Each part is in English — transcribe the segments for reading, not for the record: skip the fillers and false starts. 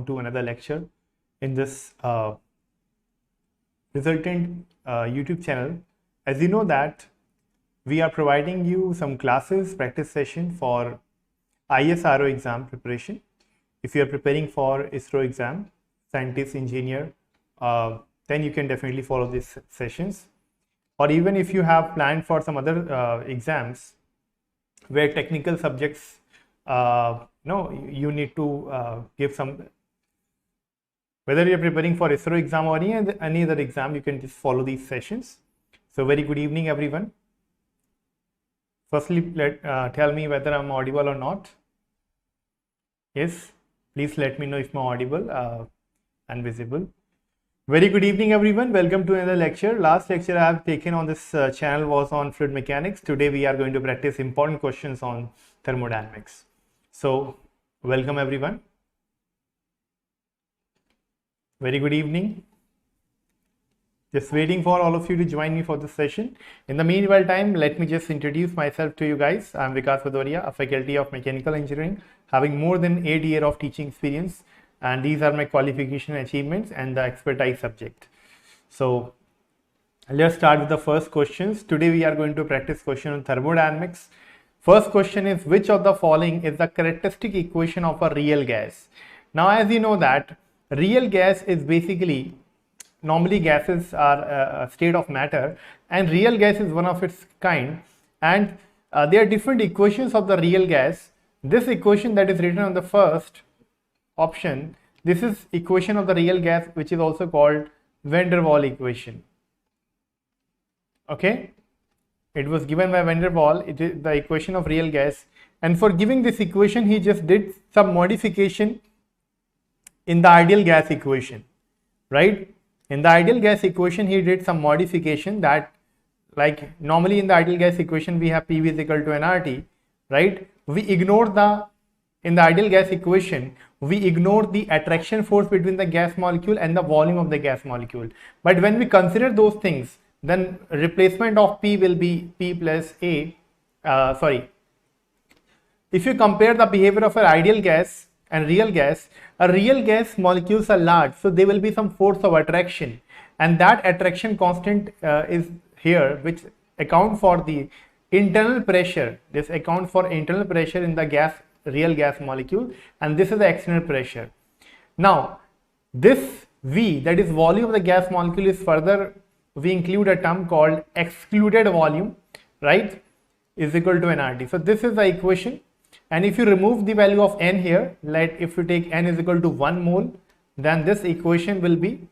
welcome to another lecture in this Resultant YouTube channel. As you know that we are providing you some classes, practice session for ISRO exam preparation. If you are preparing for ISRO exam, scientist, engineer, then you can definitely follow these sessions. Or even if you have planned for some other exams where technical subjects, you need to give some, whether you're preparing for ISRO exam or any other exam, you can just follow these sessions. So very good evening, everyone. Firstly, tell me whether I'm audible or not. Yes, please let me know if I'm audible and visible. Very good evening, everyone. Welcome to another lecture. Last lecture I have taken on this channel was on fluid mechanics. Today we are going to practice important questions on thermodynamics. So welcome, everyone. Very good evening. Just waiting for all of you to join me for this session. In the meanwhile time, let me just introduce myself to you guys. I'm Vikas Sir, a faculty of mechanical engineering, having more than 8 years of teaching experience. And these are my qualification achievements and the expertise subject. So let's start with the first questions. Today we are going to practice question on thermodynamics. First question is, which of the following is the characteristic equation of a real gas? Now, as you know that real gas is basically, normally gases are a state of matter, and real gas is one of its kind, and there are different equations of the real gas. This equation that is written on the first option, this is equation of the real gas, which is also called van der Waals equation. Okay, it was given by van der Waals. It is the equation of real gas, and for giving this equation he just did some modification in the ideal gas equation, right? In the ideal gas equation he did some modification that, like normally in the ideal gas equation we have PV is equal to nRT, right? We ignore the, in the ideal gas equation, we ignore the attraction force between the gas molecule and the volume of the gas molecule. But when we consider those things, then replacement of P will be P plus A. If you compare the behavior of an ideal gas and real gas, a real gas molecules are large, so there will be some force of attraction, and that attraction constant is here, which account for the internal pressure. This accounts for internal pressure in the gas, real gas molecule, and this is the external pressure. Now this V, that is volume of the gas molecule, is further, we include a term called excluded volume, right, is equal to nRT. So this is the equation, and if you remove the value of n here, like if you take n is equal to 1 mole, then this equation will be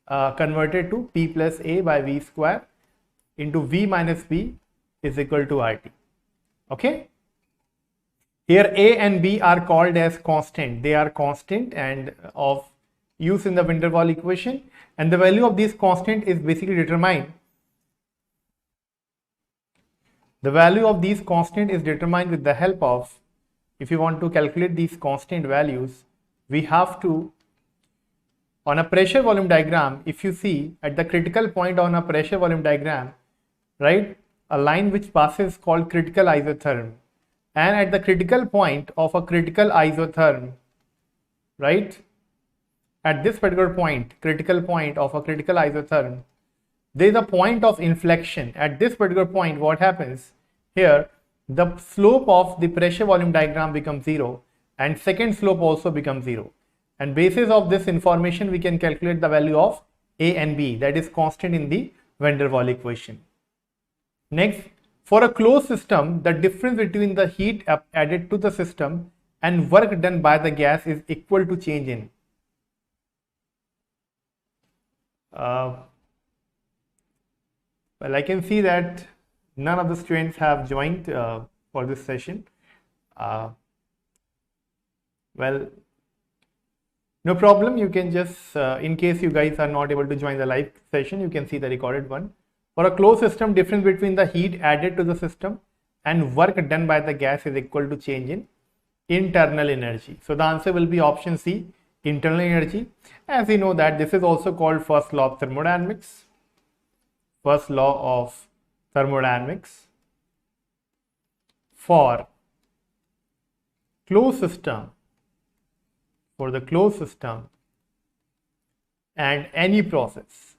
converted to P plus A by V square into V minus B is equal to RT. Okay, here A and B are called as constant. They are constant and of use in the van der Waals equation, and the value of this constant is basically determined. The value of these constant is determined with the help of, if you want to calculate these constant values, we have to, on a pressure volume diagram, if you see at the critical point on a pressure volume diagram, right, a line which passes called critical isotherm, and at the critical point of a critical isotherm, right, at this particular point, critical point of a critical isotherm, there is a point of inflection. At this particular point, what happens here, the slope of the pressure volume diagram becomes 0, and second slope also becomes 0, and basis of this information we can calculate the value of A and B, that is constant in the van der Waals equation. Next, for a closed system, the difference between the heat added to the system and work done by the gas is equal to change in. Well, I can see that none of the students have joined for this session. Well, no problem. You can just, in case you guys are not able to join the live session, you can see the recorded one. For a closed system, difference between the heat added to the system and work done by the gas is equal to change in internal energy. So the answer will be option C, internal energy. As you know that this is also called first law of thermodynamics. First law of thermodynamics. For closed system, for the closed system and any process.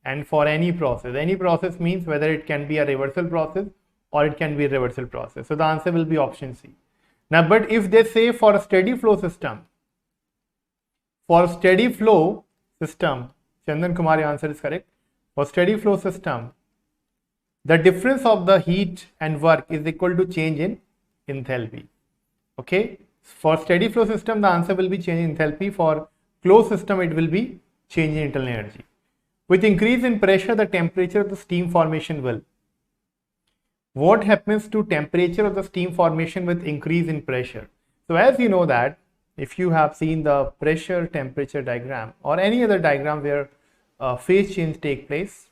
And for any process means whether it can be a reversal process or it can be a reversible process. So the answer will be option C. Now, but if they say for a steady flow system, Chandan Kumar, your answer is correct. For steady flow system, the difference of the heat and work is equal to change in enthalpy. Okay. For steady flow system, the answer will be change in enthalpy. For closed system, it will be change in internal energy. With increase in pressure, the temperature of the steam formation will. What happens to temperature of the steam formation with increase in pressure? So as you know that if you have seen the pressure temperature diagram or any other diagram where phase change take place,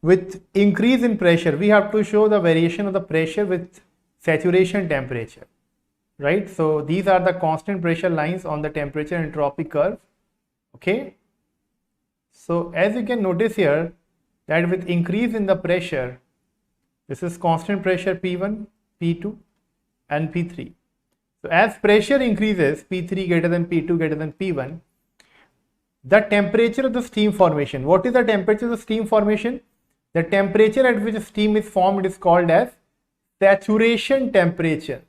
with increase in pressure, we have to show the variation of the pressure with saturation temperature, right? So these are the constant pressure lines on the temperature entropy curve. Okay. So as you can notice here that with increase in the pressure, this is constant pressure P1, P2 and P3. So as pressure increases, P3 greater than P2 greater than P1, the temperature of the steam formation. What is the temperature of the steam formation? The temperature at which steam is formed is called as saturation temperature.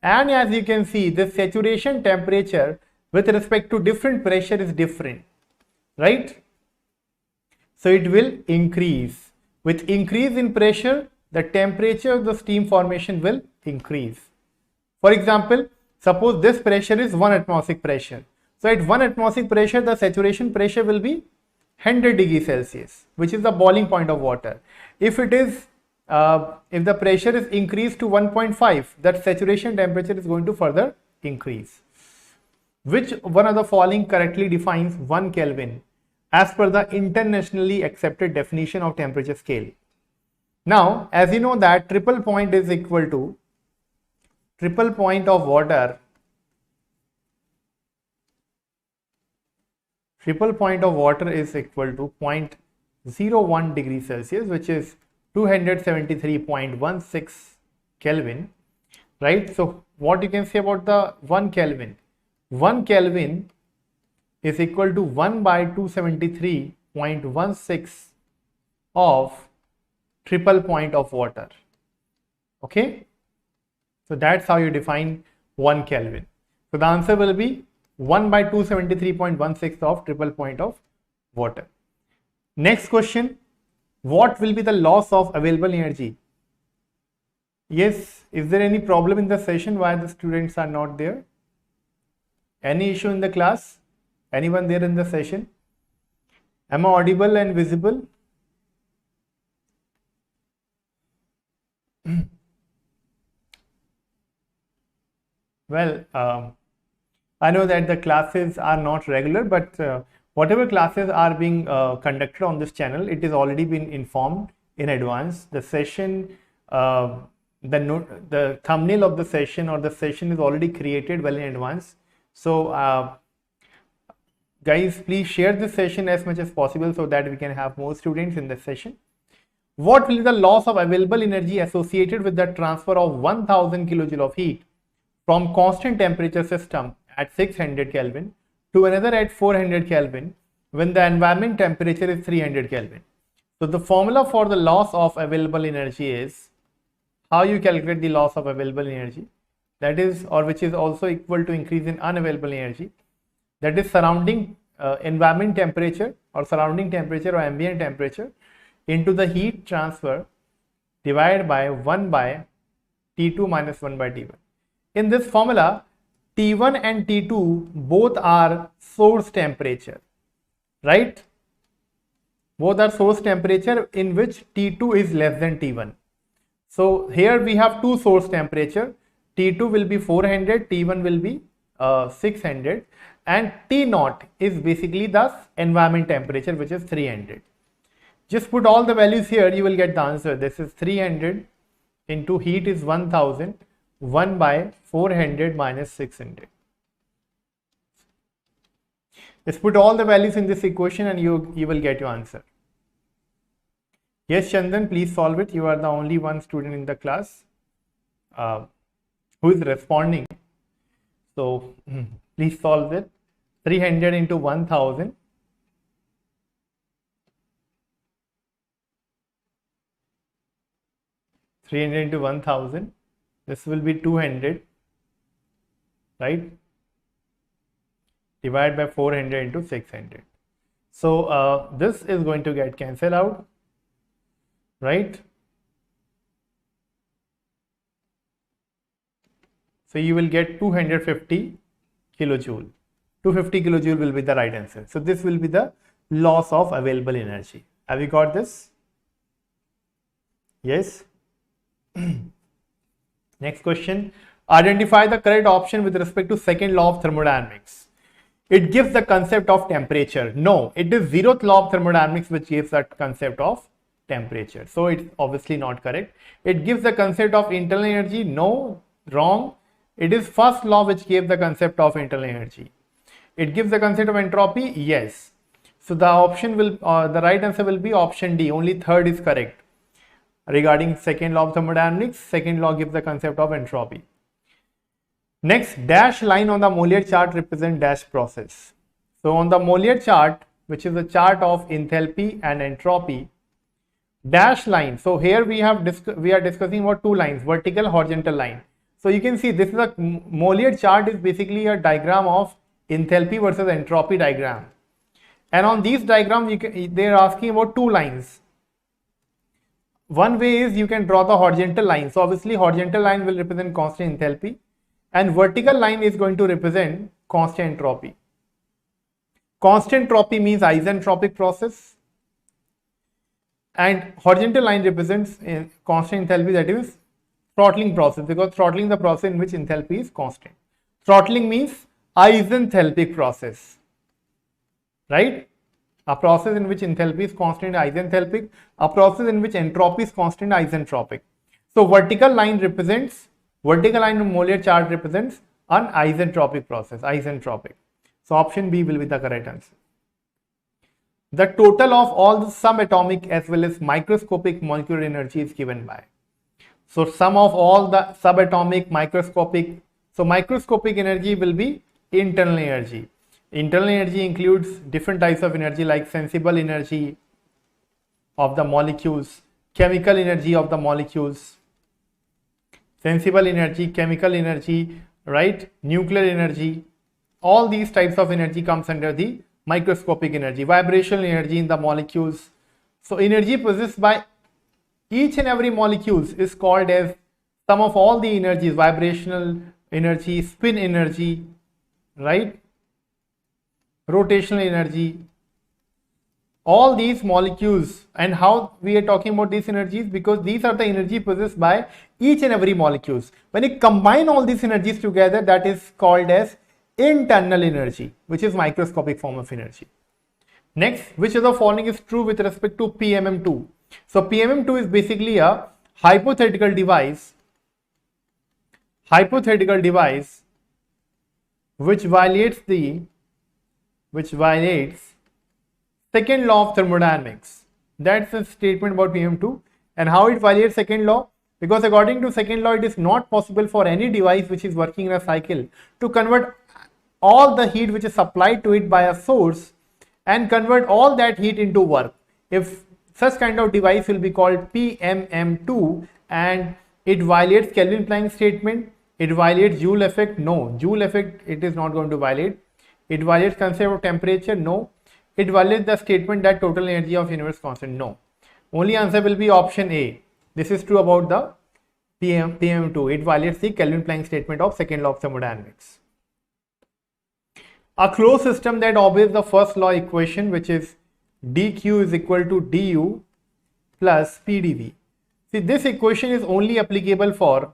And as you can see, the saturation temperature with respect to different pressure is different, right? So it will increase. With increase in pressure, the temperature of the steam formation will increase. For example, suppose this pressure is 1 atmospheric pressure. So at 1 atmospheric pressure, the saturation pressure will be 100 degrees Celsius, which is the boiling point of water. If it is, if the pressure is increased to 1.5, that saturation temperature is going to further increase. Which one of the following correctly defines 1 Kelvin as per the internationally accepted definition of temperature scale? Now, as you know that triple point is equal to triple point of water. Triple point of water is equal to 0.01 degrees Celsius, which is 273.16 Kelvin, right? So what you can say about the 1 Kelvin? 1 Kelvin is equal to 1 by 273.16 of triple point of water. Okay. So that's how you define 1 Kelvin. So the answer will be 1 by 273.16 of triple point of water. Next question, what will be the loss of available energy? Yes, is there any problem in the session why the students are not there? Any issue in the class? Anyone there in the session? Am I audible and visible? Well, I know that the classes are not regular, but whatever classes are being conducted on this channel, it is already been informed in advance. The session, the thumbnail of the session or the session is already created well in advance. So guys, please share this session as much as possible so that we can have more students in this session. What will be the loss of available energy associated with the transfer of 1000 kilojoule of heat from constant temperature system at 600 Kelvin to another at 400 Kelvin when the environment temperature is 300 Kelvin? So the formula for the loss of available energy is, how you calculate the loss of available energy, that is, or which is also equal to increase in unavailable energy, that is surrounding environment temperature or surrounding temperature or ambient temperature into the heat transfer divided by 1 by T2 minus 1 by T1. In this formula, T1 and T2 both are source temperature, right? Both are source temperature in which T2 is less than T1. So here we have two source temperature. T2 will be 400, T1 will be 600, and T0 is basically the environment temperature, which is 300. Just put all the values here, you will get the answer. This is 300 into heat is 1000, 1 by 400 minus 600. Just put all the values in this equation and you will get your answer. Yes, Chandan, please solve it. You are the only one student in the class who is responding. So please solve it. 300 into 1000. 300 into 1000. This will be 200, right? Divide by 400 into 600. So this is going to get cancelled out, right? So you will get 250 kilojoule. 250 kilojoule will be the right answer. So this will be the loss of available energy. Have you got this? Yes. Next question. Identify the correct option with respect to second law of thermodynamics. It gives the concept of temperature. No, it is 0th law of thermodynamics which gives that concept of temperature. So it's obviously not correct. It gives the concept of internal energy. No, wrong. It is first law which gave the concept of internal energy. It gives the concept of entropy. Yes. So the option will, the right answer will be option D. Only third is correct. Regarding second law of thermodynamics, second law gives the concept of entropy. Next, dash line on the Mollier chart represent dash process. So on the Mollier chart, which is the chart of enthalpy and entropy, dash line. So here we are discussing about two lines, vertical, horizontal line. So you can see this is a Mollier chart is basically a diagram of enthalpy versus entropy diagram. And on these diagrams, they are asking about two lines. One way is you can draw the horizontal line. So obviously horizontal line will represent constant enthalpy and vertical line is going to represent constant entropy. Constant entropy means isentropic process and horizontal line represents constant enthalpy, that is throttling process, because throttling the process in which enthalpy is constant. Throttling means isenthalpic process, right? A process in which enthalpy is constant isenthalpic, a process in which entropy is constant isentropic. So vertical line in Mollier chart represents an isentropic process, isentropic. So option B will be the correct answer. The total of all the subatomic as well as microscopic molecular energy is given by. So sum of all the subatomic, microscopic. So microscopic energy will be internal energy. Internal energy includes different types of energy like sensible energy of the molecules, chemical energy of the molecules, sensible energy, chemical energy, right? Nuclear energy. All these types of energy comes under the microscopic energy. Vibrational energy in the molecules. So energy possessed by each and every molecules is called as sum of all the energies, vibrational energy, spin energy, right? Rotational energy, all these molecules. And how we are talking about these energies? Because these are the energy possessed by each and every molecules. When you combine all these energies together, that is called as internal energy, which is microscopic form of energy. Next, which of the following is true with respect to PMM2? So PMM2 is basically a hypothetical device which violates second law of thermodynamics. That's a statement about PM2. And how it violates second law? Because according to second law, it is not possible for any device which is working in a cycle to convert all the heat which is supplied to it by a source and convert all that heat into work. If such kind of device will be called PMM2 and it violates Kelvin Planck statement, it violates Joule effect. No, Joule effect it is not going to violate. It violates concept of temperature. No. It violates the statement that total energy of universe constant. No. Only answer will be option A. This is true about the PMM2. It violates the Kelvin Planck statement of second law of thermodynamics. A closed system that obeys the first law equation, which is dq is equal to du plus pdv. See, this equation is only applicable for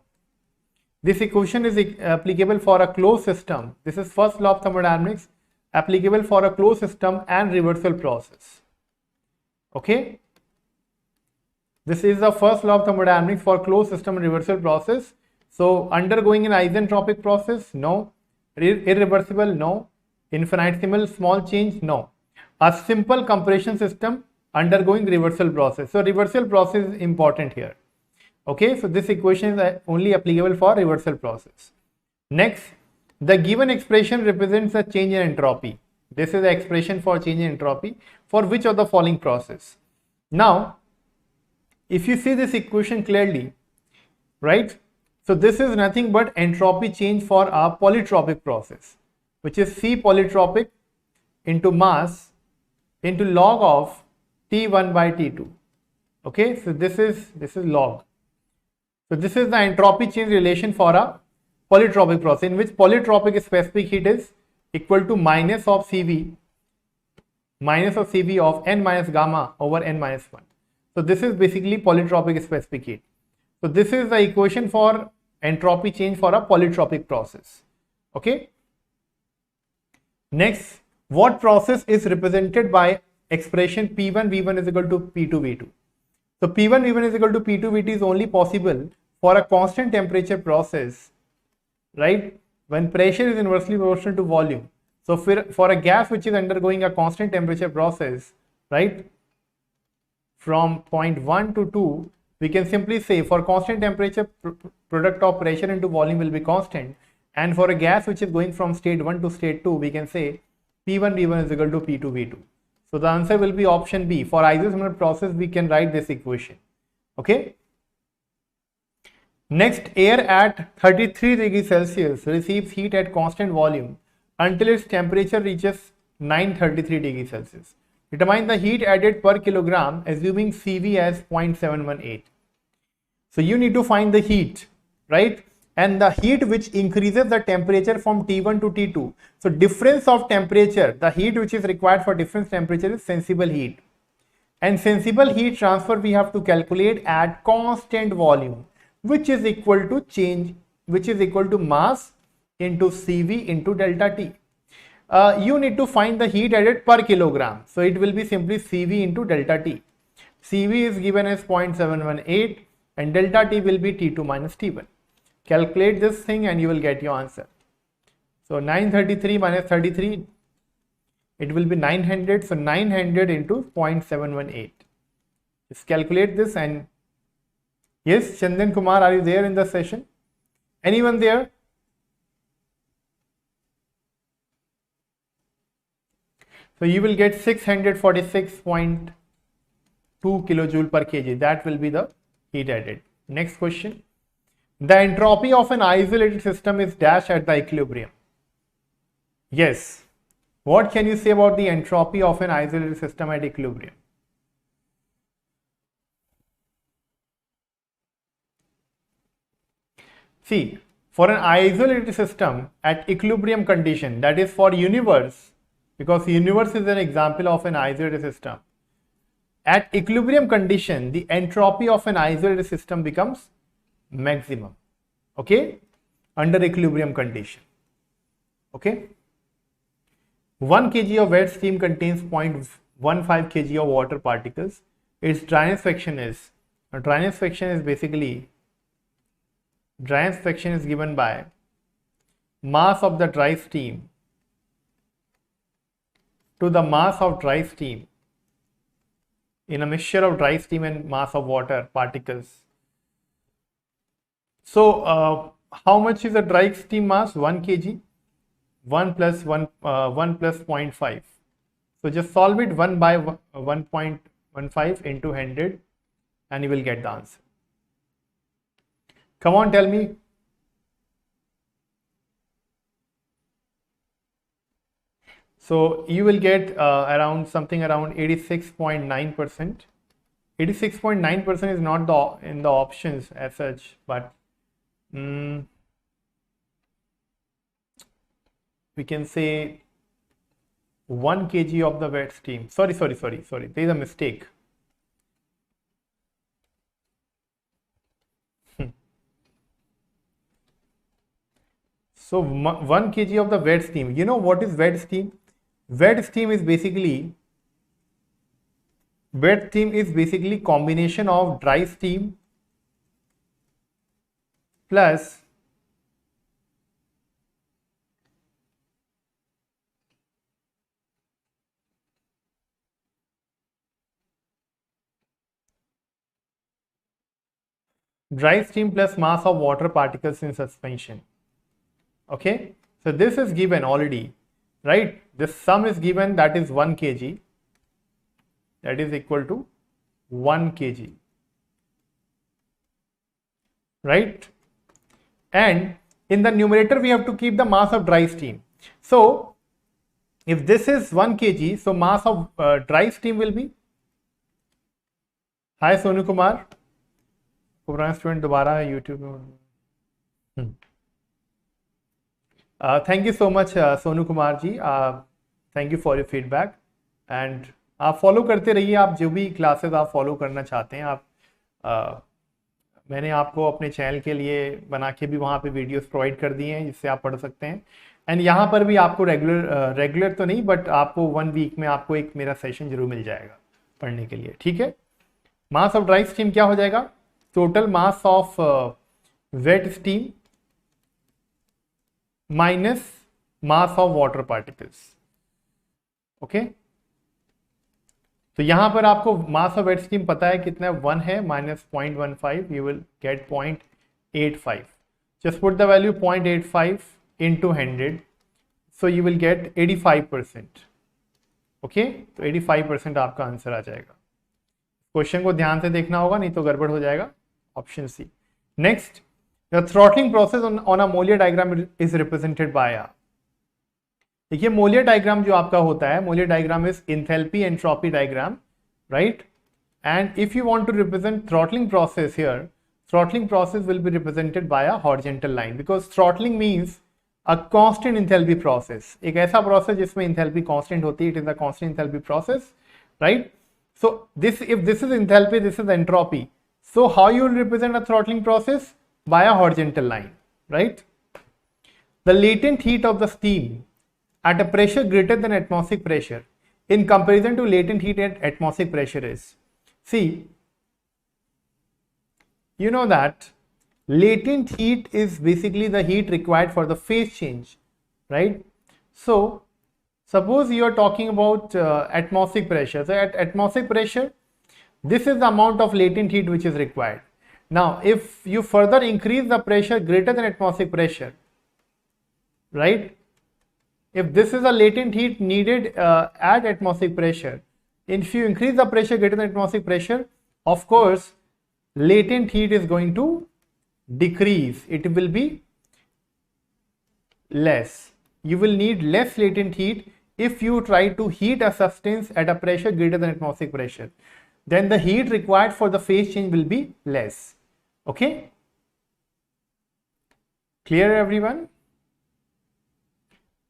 a closed system. This is first law of thermodynamics, applicable for a closed system and reversible process. Okay, this is the first law of thermodynamics for closed system and reversible process. So undergoing an isentropic process, no. Irreversible, no. Infinitesimal small change, no. A simple compression system undergoing reversible process. So reversible process is important here. Okay, so this equation is only applicable for reversible process. Next, The given expression represents a change in entropy. This is the expression for change in entropy for which of the following process? Now, if you see this equation clearly, right? So this is nothing but entropy change for a polytropic process, which is C polytropic into mass into log of T1 by T2. Okay, so this is log. So this is the entropy change relation for a polytropic process, in which polytropic specific heat is equal to minus of Cv of n minus gamma over n minus 1. So this is basically polytropic specific heat. So this is the equation for entropy change for a polytropic process. Okay. Next, what process is represented by expression P1 V1 is equal to P2 V2? So P1 V1 is equal to P2 VT is only possible for a constant temperature process, right? When pressure is inversely proportional to volume. So for a gas which is undergoing a constant temperature process, right, from point 1 to 2, we can simply say for constant temperature, product of pressure into volume will be constant, and for a gas which is going from state 1 to state 2, we can say P1 V1 is equal to P2 V2. So the answer will be option B. For isosimilar process, we can write this equation. Okay. Next, air at 33 degrees Celsius receives heat at constant volume until its temperature reaches 933 degrees Celsius. Determine the heat added per kilogram assuming Cv as 0.718. So you need to find the heat, right? And the heat which increases the temperature from T1 to T2. So difference of temperature, the heat which is required for difference temperature is sensible heat. And sensible heat transfer we have to calculate at constant volume, which is equal to mass into Cv into delta T. You need to find the heat added per kilogram. So it will be simply Cv into delta T. Cv is given as 0.718 and delta T will be T2 minus T1. Calculate this thing and you will get your answer. So 933 minus 33, it will be 900. So 900 into 0.718. Just calculate this. And yes, Chandan Kumar, are you there in the session? Anyone there? So you will get 646.2 kilojoule per kg. That will be the heat added. Next question. The entropy of an isolated system is dash at the equilibrium. Yes. What can you say about the entropy of an isolated system at equilibrium? See, for an isolated system at equilibrium condition, that is for universe, because universe is an example of an isolated system. At equilibrium condition, the entropy of an isolated system becomes maximum, okay, under equilibrium condition. Okay, 1 kg of wet steam contains 0.15 kg of water particles. Its dryness fraction is given by mass of the dry steam to the mass of dry steam in a mixture of dry steam and mass of water particles. So how much is the dry steam mass? 1 kg, 1 plus 0.5. So just solve it 1 by 1.15 into 100 and you will get the answer. Come on, tell me. So you will get around 86.9%. 86.9% is not in the options as such, but we can say 1 kg of the wet steam. Sorry. There is a mistake. So 1 kg of the wet steam. You know what is wet steam? Wet steam is basically combination of dry steam plus mass of water particles in suspension. Okay, So this is given already, right? This sum is given, that is 1 kg, that is equal to 1 kg, right? And in the numerator we have to keep the mass of dry steam. So if this is 1 kg, so mass of dry steam will be, hi Sonu Kumar, पुराना student दोबारा है YouTube में. Thank you so much Sonu Kumar ji, thank you for your feedback. And आप follow करते रहिए, आप जो भी क्लासेस आप फॉलो करना चाहते हैं आप, मैंने आपको अपने चैनल के लिए बना के भी वहाँ पे वीडियोस प्रोवाइड कर दिए हैं जिससे आप पढ़ सकते हैं. एंड यहाँ पर भी आपको रेगुलर तो नहीं बट आपको 1 वीक में आपको एक मेरा सेशन जरूर मिल जाएगा पढ़ने के लिए, ठीक है. मास ऑफ ड्राई स्टीम क्या हो जाएगा, total mass of wet steam minus mass of water particles. Okay, तो यहां पर आपको मास ऑफ वेट स्टीम पता है कितना है, 1 है, minus 0.15, you will get 0.85. Just put the value 0.85 into 100, so you will get 85%. Okay, तो 85% आपका आंसर आ जाएगा. क्वेश्चन को ध्यान से देखना होगा, नहीं तो गड़बड़ हो जाएगा. Option C. Next, the throttling process on a Mollier diagram is represented by a. देखिए मोलियर डायग्राम जो आपका होता है, Mollier diagram is enthalpy entropy diagram, right. And if you want to represent throttling process here, throttling process will be represented by a horizontal line because throttling means a constant enthalpy process. एक ऐसा process जिसमें enthalpy constant होती है, it is a constant enthalpy process, right? So this, if this is enthalpy, this is entropy. So how you will represent a throttling process? By a horizontal line, right? The latent heat of the steam at a pressure greater than atmospheric pressure in comparison to latent heat at atmospheric pressure is, see, you know that latent heat is basically the heat required for the phase change, right? So suppose you are talking about atmospheric pressure. So at atmospheric pressure, this is the amount of latent heat which is required. Now if you further increase the pressure greater than atmospheric pressure, right, if this is a latent heat needed at atmospheric pressure, if you increase the pressure greater than atmospheric pressure, of course latent heat is going to decrease, it will be less. You will need less latent heat if you try to heat a substance at a pressure greater than atmospheric pressure. Then the heat required for the phase change will be less. Okay, clear everyone?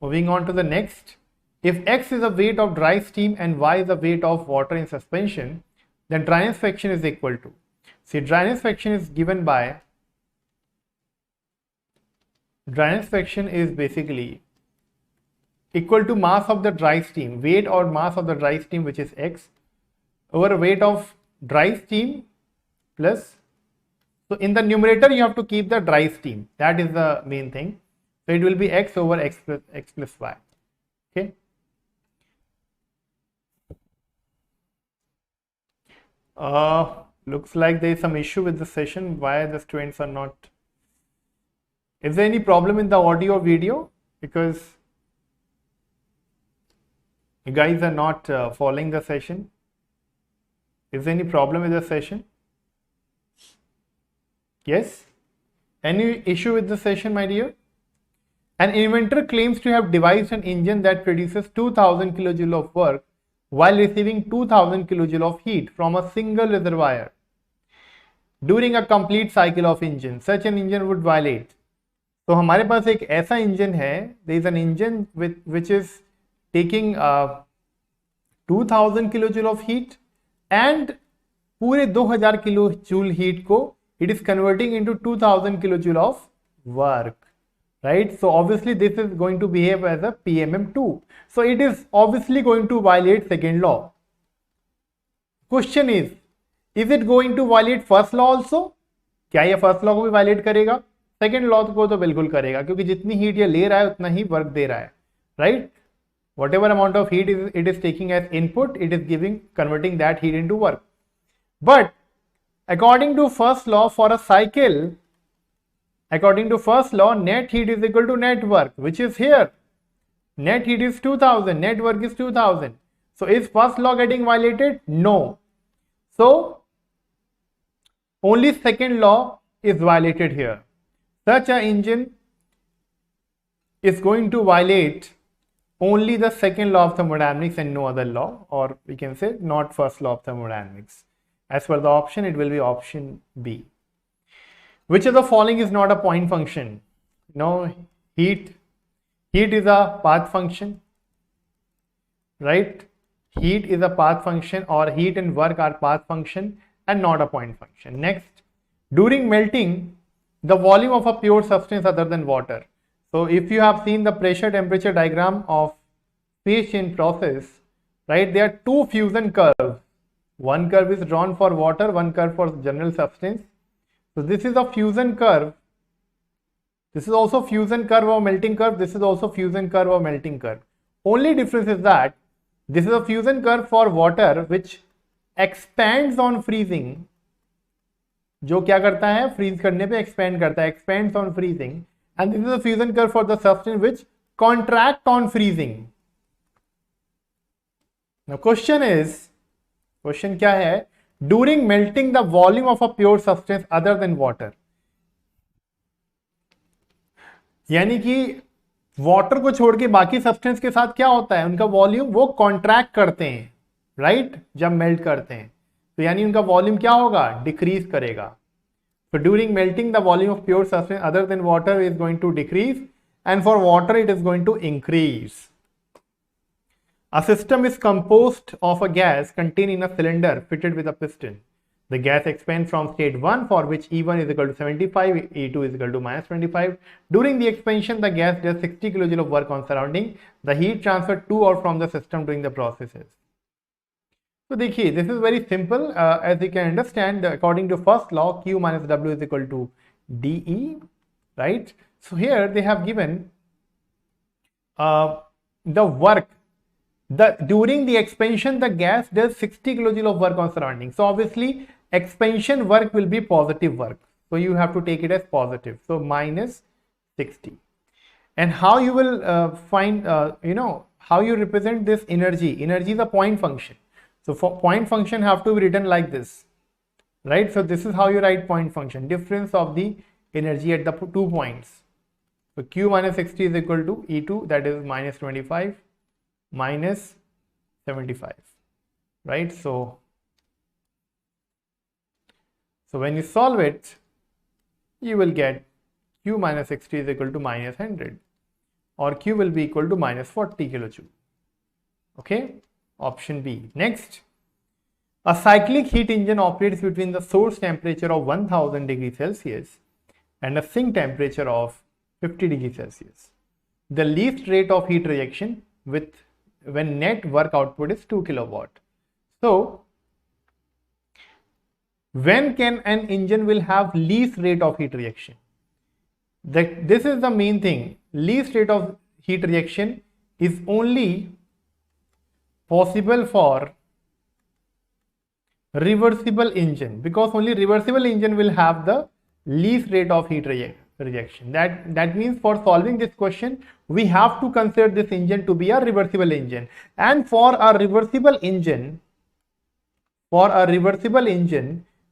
Moving on to the next. If x is the weight of dry steam and y is the weight of water in suspension, then dryness fraction is equal to, see, dryness fraction is given by, dryness fraction is basically equal to mass of the dry steam, weight or mass of the dry steam, which is x, over weight of dry steam plus, so in the numerator you have to keep the dry steam, that is the main thing. So it will be x over x plus y. Okay. Looks like there is some issue with the session. Why the students are not? Is there any problem in the audio or video? Because you guys are not following the session. Is there any problem with the session? Yes? Any issue with the session, my dear? An inventor claims to have devised an engine that produces 2000 kilojoule of work while receiving 2000 kilojoule of heat from a single reservoir during a complete cycle of engine. Such an engine would violate. तो हमारे पास एक ऐसा engine है, there is an engine which is taking 2000 kilojoule of heat and पूरे 2000 kilojoule heat को it is converting into 2000 kilojoule of work, right? So obviously this is going to behave as a PMM2. So it is obviously going to violate second law. Question is it going to violate first law also? क्या ये first law को भी violet करेगा? Second law को तो बिल्कुल करेगा, क्योंकि जितनी हीट ये ले रहा है उतना ही वर्क दे रहा है, right? Whatever amount of heat it is taking as input, it is converting that heat into work. But according to first law, for a cycle, According to first law, net heat is equal to net work, which is here. Net heat is 2000, net work is 2000. So is first law getting violated? No. So only second law is violated here. Such an engine is going to violate only the second law of thermodynamics and no other law, or we can say not first law of thermodynamics. As per the option, it will be option B. Which of the following is not a point function? No, heat is a path function, right? Heat is a path function, or heat and work are path function and not a point function. Next, during melting, the volume of a pure substance other than water. So if you have seen the pressure temperature diagram of phase change process, right, there are two fusion curves. One curve is drawn for water, one curve for general substance. So this is a fusion curve. This is also fusion curve or melting curve. This is also fusion curve or melting curve. Only difference is that this is a fusion curve for water which expands on freezing. जो क्या करता है, freeze करने पे expand करता है, expands on freezing. And this is a fusion curve for the substance which contract on freezing. Now question क्या है? During melting, the volume of a pure substance other than water. यानी कि water को छोड़ के बाकी सब्सटेंस के साथ क्या होता है, उनका वॉल्यूम वो कॉन्ट्रैक्ट करते हैं, राइट, जब मेल्ट करते हैं, तो यानी उनका वॉल्यूम क्या होगा, डिक्रीज करेगा. So during melting, the volume of pure substance other than water is going to decrease, and for water it is going to increase. A system is composed of a gas contained in a cylinder fitted with a piston. The gas expands from state 1, for which E1 is equal to 75, E2 is equal to minus 25. During the expansion, the gas does 60 kJ of work on surrounding. The heat transferred to or from the system during the processes. So देखिए, this is very simple. As you can understand, according to first law, Q minus W is equal to dE, right? So here they have given the work. During the expansion, the gas does 60 kJ of work on surrounding. So obviously, expansion work will be positive work. So you have to take it as positive. So minus 60. And how you will find, how you represent this energy? Energy is a point function. So for point function have to be written like this, right? So this is how you write point function, difference of the energy at the 2 points. So Q minus 60 is equal to E2, that is minus 25 minus 75, right? So when you solve it, you will get Q minus 60 is equal to minus 100, or Q will be equal to minus 40 kilojoule. Okay. Option B. Next, a cyclic heat engine operates between the source temperature of 1000 degrees Celsius and a sink temperature of 50 degrees Celsius. The least rate of heat rejection when net work output is 2 kilowatt. So, when can an engine will have least rate of heat rejection? This is the main thing. Least rate of heat rejection is only possible for reversible engine, because only reversible engine will have the least rate of heat rejection. That means for solving this question, we have to consider this engine to be a reversible engine. And for a reversible engine,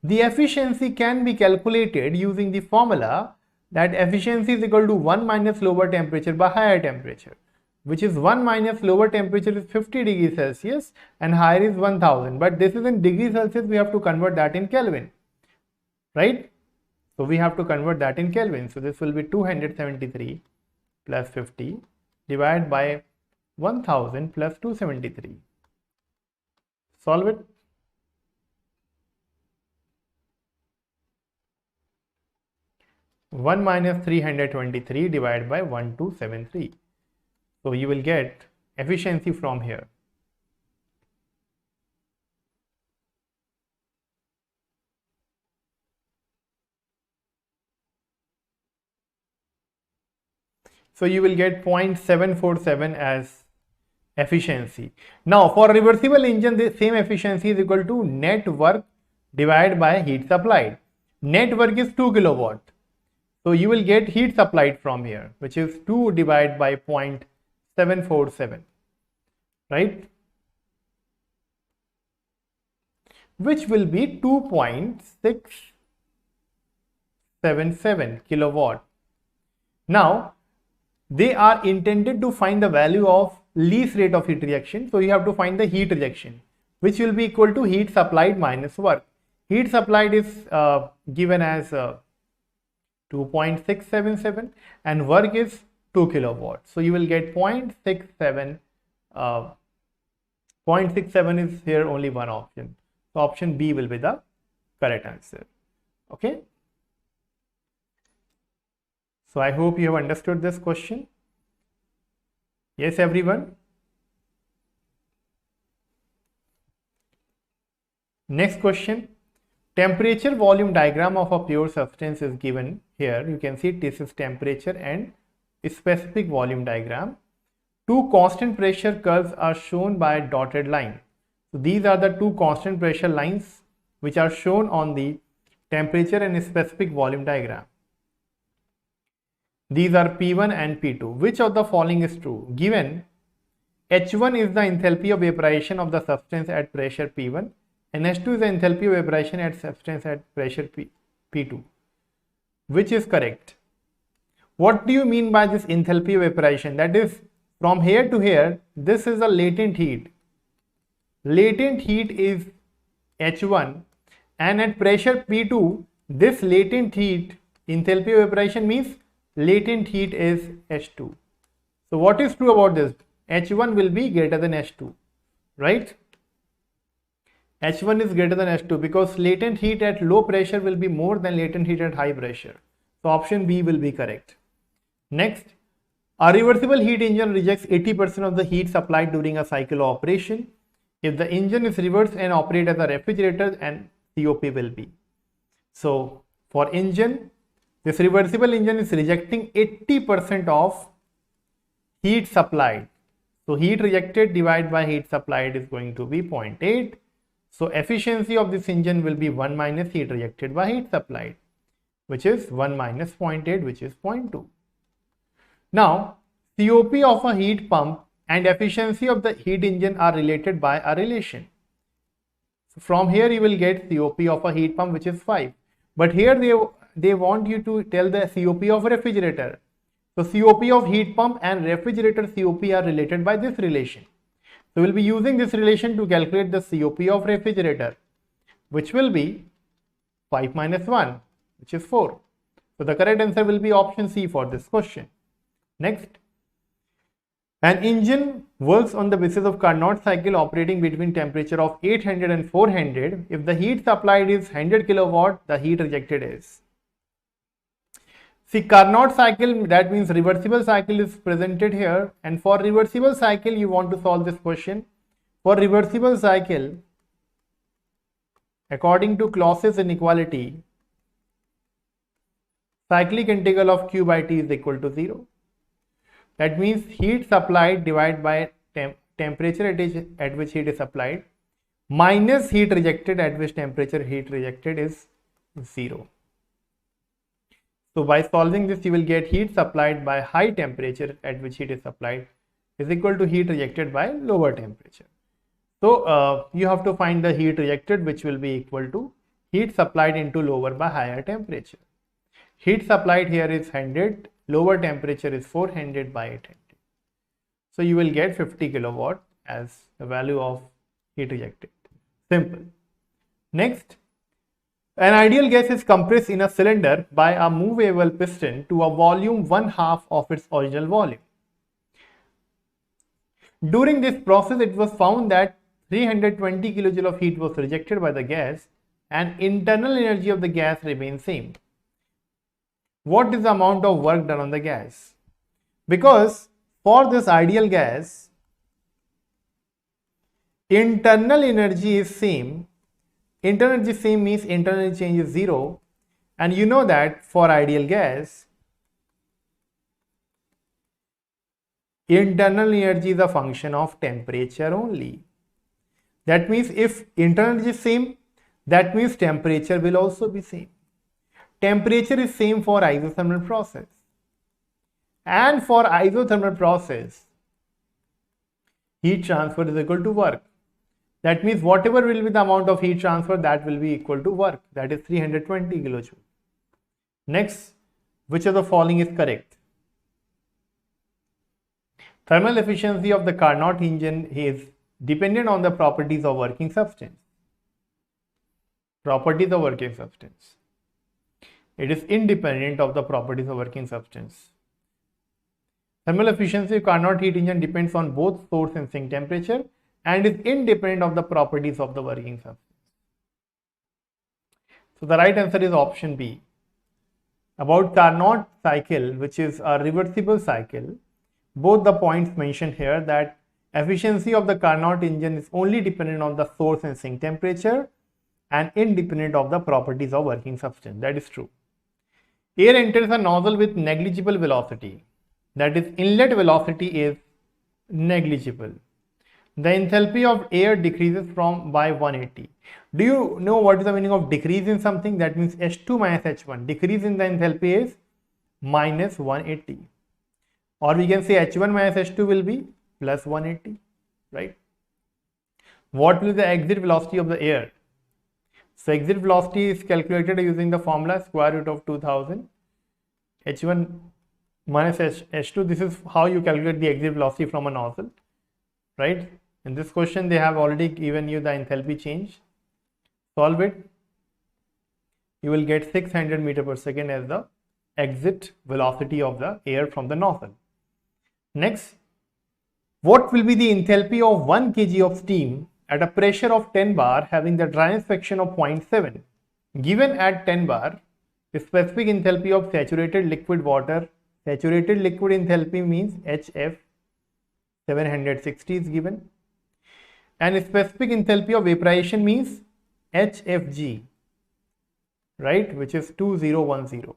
the efficiency can be calculated using the formula that efficiency is equal to 1 minus lower temperature by higher temperature, which is 1 minus lower temperature is 50 degrees Celsius and higher is 1000. But this is in degrees Celsius, we have to convert that in Kelvin, right? So we have to convert that in Kelvin. So this will be 273 plus 50 divided by 1000 plus 273. Solve it. One minus 323 divided by 1273. So you will get efficiency from here. So you will get 0.747 as efficiency. Now for reversible engine, the same efficiency is equal to net work divided by heat supplied. Net work is 2 kilowatt. So you will get heat supplied from here, which is 2 divided by 0.747, right? Which will be 2.677 kilowatt. Now, they are intended to find the value of least rate of heat rejection. So you have to find the heat rejection, which will be equal to heat supplied minus work. Heat supplied is given as 2.677 and work is 2 kilowatts. So you will get 0.67. 0.67 is here only one option. So option B will be the correct answer. Okay. So I hope you have understood this question. Yes, everyone. Next question. Temperature volume diagram of a pure substance is given here. You can see this is temperature and specific volume diagram. Two constant pressure curves are shown by a dotted line. So these are the two constant pressure lines which are shown on the temperature and specific volume diagram. These are P1 and P2. Which of the following is true? Given H1 is the enthalpy of vaporization of the substance at pressure P1 and H2 is the enthalpy of vaporization at substance at pressure P2. Which is correct? What do you mean by this enthalpy of vaporization? That is, from here to here, this is a latent heat. Latent heat is H1 and at pressure P2, this latent heat, enthalpy of vaporization means latent heat is H2. So what is true about this? H1 will be greater than H2, right? H1 is greater than H2 because latent heat at low pressure will be more than latent heat at high pressure. So option B will be correct. Next, a reversible heat engine rejects 80% of the heat supplied during a cycle of operation. If the engine is reversed and operate as a refrigerator, and COP will be. So for engine, this reversible engine is rejecting 80% of heat supplied. So heat rejected divided by heat supplied is going to be 0.8. So efficiency of this engine will be 1 minus heat rejected by heat supplied, which is 1 minus 0.8, which is 0.2. Now, COP of a heat pump and efficiency of the heat engine are related by a relation. So from here you will get COP of a heat pump, which is 5. But here they want you to tell the COP of a refrigerator. So COP of heat pump and refrigerator COP are related by this relation. So we'll be using this relation to calculate the COP of refrigerator, which will be 5 minus 1, which is 4. So the correct answer will be option C for this question. Next, an engine works on the basis of Carnot cycle operating between temperature of 800 and 400. If the heat supplied is 100 kilowatt, the heat rejected is. See, Carnot cycle, that means reversible cycle, is presented here, and for reversible cycle you want to solve this question. For reversible cycle, according to Clause's inequality, cyclic integral of Q by T is equal to 0. That means heat supplied divided by temperature at which heat is supplied minus heat rejected at which temperature heat rejected is 0. So by solving this, you will get heat supplied by high temperature at which heat is supplied is equal to heat rejected by lower temperature. So you have to find the heat rejected, which will be equal to heat supplied into lower by higher temperature. Heat supplied here is 100, lower temperature is 400 by 800. So you will get 50 kilowatt as the value of heat rejected. Simple. Next, an ideal gas is compressed in a cylinder by a movable piston to a volume 1/2 of its original volume. During this process, it was found that 320 kJ of heat was rejected by the gas and internal energy of the gas remains same. What is the amount of work done on the gas? Because for this ideal gas, internal energy is same. Internal energy same means internal energy change is 0, and you know that for ideal gas, internal energy is a function of temperature only. That means if internal energy is same, that means temperature will also be same. temperature is same for isothermal process. And for isothermal process, heat transfer is equal to work. That means whatever will be the amount of heat transfer, that will be equal to work. That is 320 kilojoule. Next, which of the following is correct? Thermal efficiency of the Carnot engine is dependent on the properties of working substance. Properties of working substance. It is independent of the properties of working substance. Thermal efficiency of Carnot heat engine depends on both source and sink temperature and is independent of the properties of the working substance. So the right answer is option B. About Carnot cycle, which is a reversible cycle, both the points mentioned here, that efficiency of the Carnot engine is only dependent on the source and sink temperature and independent of the properties of working substance. That is true. Air enters a nozzle with negligible velocity. That is, inlet velocity is negligible. The enthalpy of air decreases by 180. Do you know what is the meaning of decrease in something? That means H2 minus H1. Decrease in the enthalpy is minus 180. Or we can say H1 minus H2 will be plus 180, right? What will be the exit velocity of the air? So exit velocity is calculated using the formula square root of 2000 H1 minus H2. This is how you calculate the exit velocity from a nozzle, right? In this question, they have already given you the enthalpy change. Solve it. You will get 600 meter per second as the exit velocity of the air from the nozzle. Next, what will be the enthalpy of 1 kg of steam at a pressure of 10 bar having the dryness fraction of 0.7? Given at 10 bar, the specific enthalpy of saturated liquid water, saturated liquid enthalpy means HF 760 is given, and specific enthalpy of vaporization means HFG, right, which is 2010.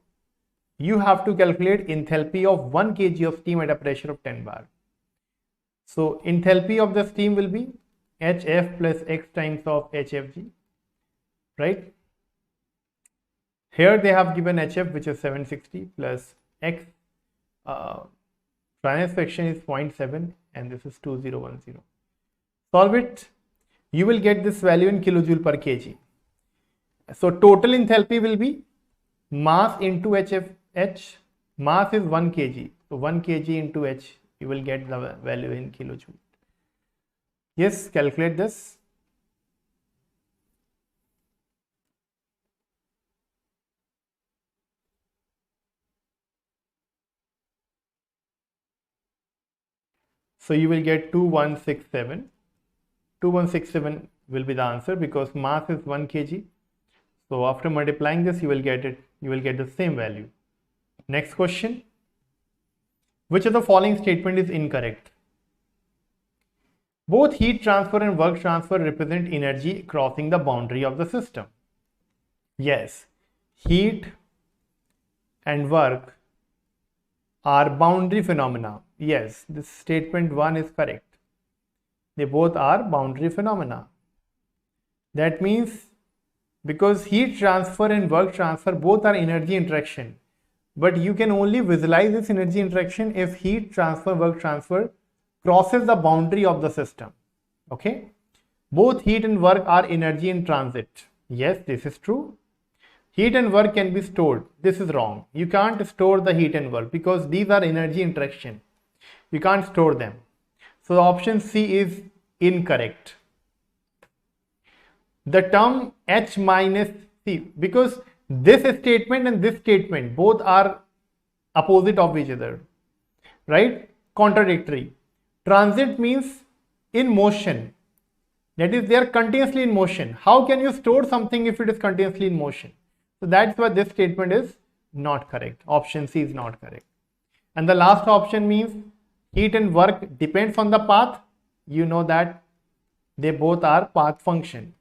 You have to calculate enthalpy of 1 kg of steam at a pressure of 10 bar. So enthalpy of the steam will be HF plus X times of HFG, right? Here they have given HF, which is 760, plus X, dryness fraction is 0.7, and this is 2010. Solve it. You will get this value in kilojoule per kg. So total enthalpy will be mass into HF. Mass is 1 kg. So 1 kg into H, you will get the value in kilojoule. Yes, calculate this. So you will get 2167. 2167 will be the answer because mass is 1 kg. So after multiplying this, you will get the same value. Next question. Which of the following statement is incorrect? Both heat transfer and work transfer represent energy crossing the boundary of the system. Yes, heat and work are boundary phenomena. Yes, this statement 1 is correct. They both are boundary phenomena. That means because heat transfer and work transfer both are energy interaction, but you can only visualize this energy interaction if heat transfer, work transfer crosses the boundary of the system. Okay, both heat and work are energy in transit. Yes, this is true. Heat and work can be stored. This is wrong. You can't store the heat and work because these are energy interaction. You can't store them. So option C is incorrect. The term H minus C, because this statement and this statement both are opposite of each other, right? Contradictory. Transit means in motion. That is, they are continuously in motion. How can you store something if it is continuously in motion? So that's why this statement is not correct. Option C is not correct. And the last option means heat and work depends on the path. You know that they both are path function.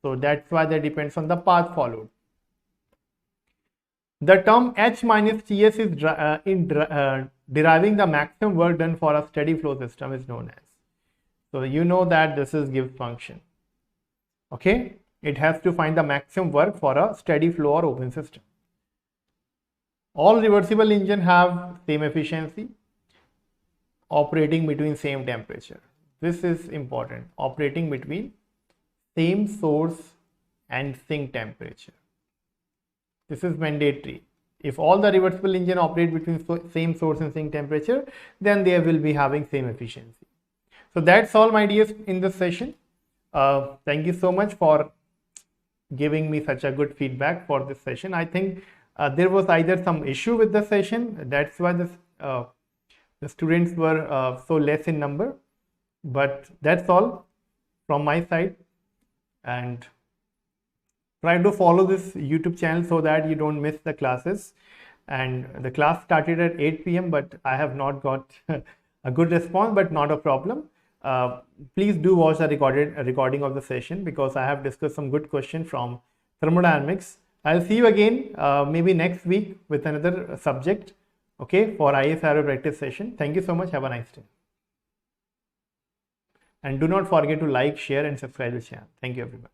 So that's why they depends on the path followed. The term H minus Ts is deriving the maximum work done for a steady flow system is known as. So you know that this is Gibbs function. Okay, it has to find the maximum work for a steady flow or open system. All reversible engine have same efficiency, operating between same temperature. This is important, operating between same source and sink temperature. This is mandatory. If all the reversible engine operate between same source and sink temperature, then they will be having same efficiency. So that's all, my dears, in this session. Thank you so much for giving me such a good feedback for this session. I think there was either some issue with the session, that's why the students were so less in number, but that's all from my side. And try to follow this YouTube channel so that you don't miss the classes. And the class started at 8 p.m. but I have not got a good response, but not a problem. Please do watch the recording of the session, because I have discussed some good questions from thermodynamics. I'll see you again maybe next week with another subject, okay, for ISRO practice session. Thank you so much. Have a nice day. And do not forget to like, share and subscribe to the channel. Thank you, everybody.